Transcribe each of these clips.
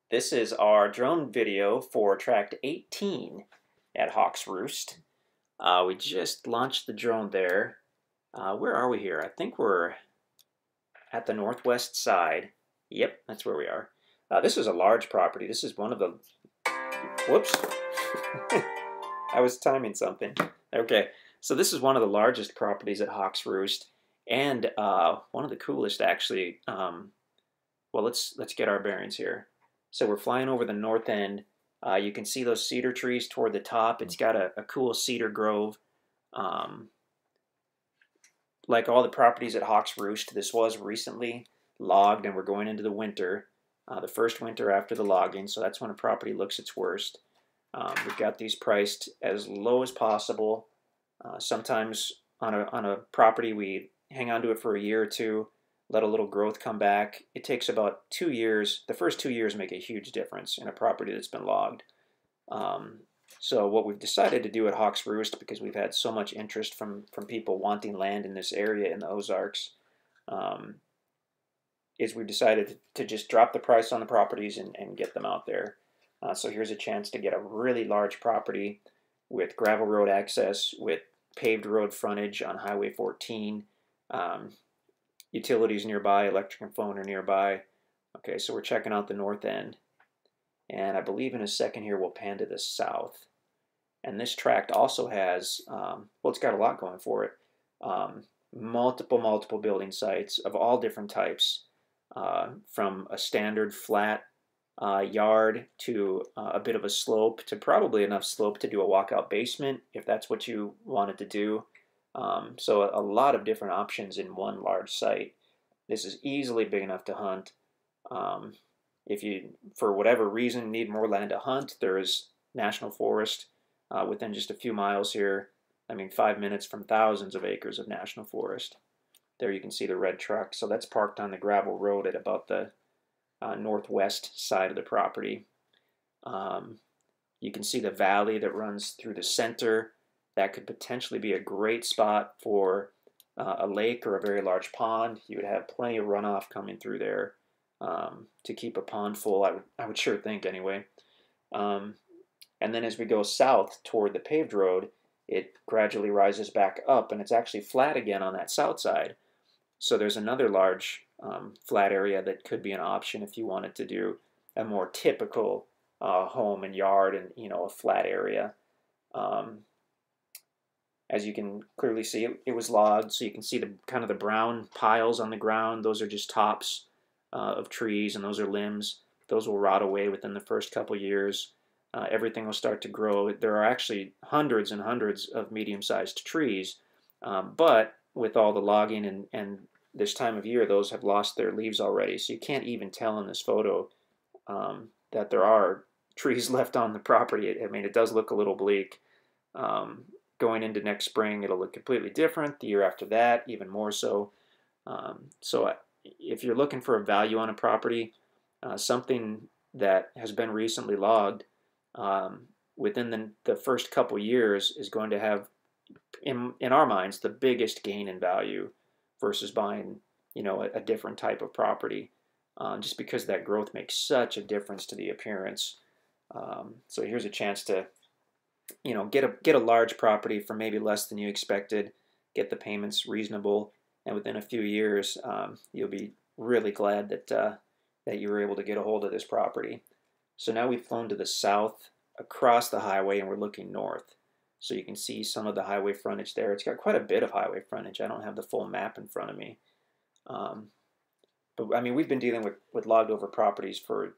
This is our drone video for tract 18 at Hawk's Roost. We just launched the drone there. Where are we here? I think we're at the northwest side. Yep, that's where we are. This is a large property. This is one of the... Whoops. I was timing something. Okay, so this is one of the largest properties at Hawk's Roost, and one of the coolest, actually. Well, let's get our bearings here. So we're flying over the north end. You can see those cedar trees toward the top. It's got a cool cedar grove. Like all the properties at Hawk's Roost, this was recently logged, and we're going into the winter, the first winter after the logging, so that's when a property looks its worst. We've got these priced as low as possible. Sometimes on a property we hang on to it for a year or two, let a little growth come back. It takes about 2 years. The first 2 years make a huge difference in a property that's been logged. So what we've decided to do at Hawk's Roost, because we've had so much interest from people wanting land in this area in the Ozarks, is we've decided to just drop the price on the properties and get them out there. So here's a chance to get a really large property with gravel road access, with paved road frontage on Highway 14, utilities nearby, electric and phone are nearby. Okay, so we're checking out the north end. And I believe in a second here we'll pan to the south. And this tract also has, well, it's got a lot going for it. Multiple building sites of all different types, from a standard flat yard to a bit of a slope, to probably enough slope to do a walkout basement if that's what you wanted to do. So a lot of different options in one large site. This is easily big enough to hunt. If you, for whatever reason, need more land to hunt, there is national forest within just a few miles here. I mean, 5 minutes from thousands of acres of national forest. There you can see the red truck. So that's parked on the gravel road at about the northwest side of the property. You can see the valley that runs through the center. That could potentially be a great spot for a lake or a very large pond. You would have plenty of runoff coming through there to keep a pond full, I would sure think anyway. And then as we go south toward the paved road, it gradually rises back up, and it's actually flat again on that south side. So there's another large flat area that could be an option if you wanted to do a more typical home and yard and, you know, a flat area. As you can clearly see, it was logged, so you can see the kind of the brown piles on the ground. Those are just tops of trees, and those are limbs. Those will rot away within the first couple years. Everything will start to grow. There are actually hundreds and hundreds of medium-sized trees, but with all the logging and this time of year, those have lost their leaves already. So you can't even tell in this photo that there are trees left on the property. I mean, it does look a little bleak. Going into next spring, it'll look completely different. The year after that, even more so. So if you're looking for a value on a property, something that has been recently logged, within the first couple years is going to have, in our minds, the biggest gain in value versus buying, you know, a different type of property, just because that growth makes such a difference to the appearance. So here's a chance to, you know, get a large property for maybe less than you expected, get the payments reasonable, and within a few years, you'll be really glad that you were able to get a hold of this property. So now we've flown to the south across the highway, and we're looking north. So you can see some of the highway frontage there. It's got quite a bit of highway frontage. I don't have the full map in front of me. But I mean, we've been dealing with logged over properties for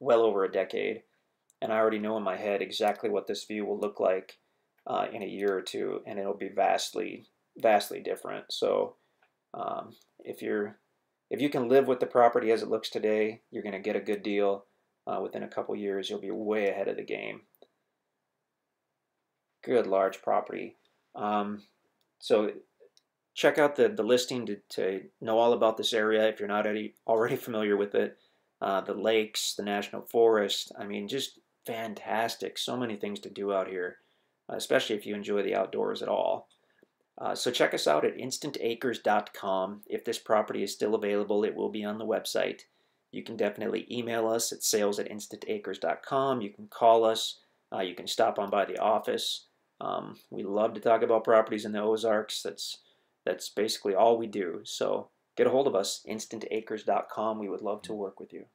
well over a decade, and I already know in my head exactly what this view will look like in a year or two, and it'll be vastly different. So if you can live with the property as it looks today, you're going to get a good deal. Within a couple years, you'll be way ahead of the game. Good large property. So check out the listing to know all about this area if you're not already familiar with it. The lakes, the national forest. I mean, just fantastic. So many things to do out here, especially if you enjoy the outdoors at all. So check us out at InstantAcres.com. If this property is still available, it will be on the website. you can definitely email us at sales@instantacres.com. You can call us. You can stop on by the office. We love to talk about properties in the Ozarks. That's basically all we do. So get a hold of us, instantacres.com. We would love to work with you.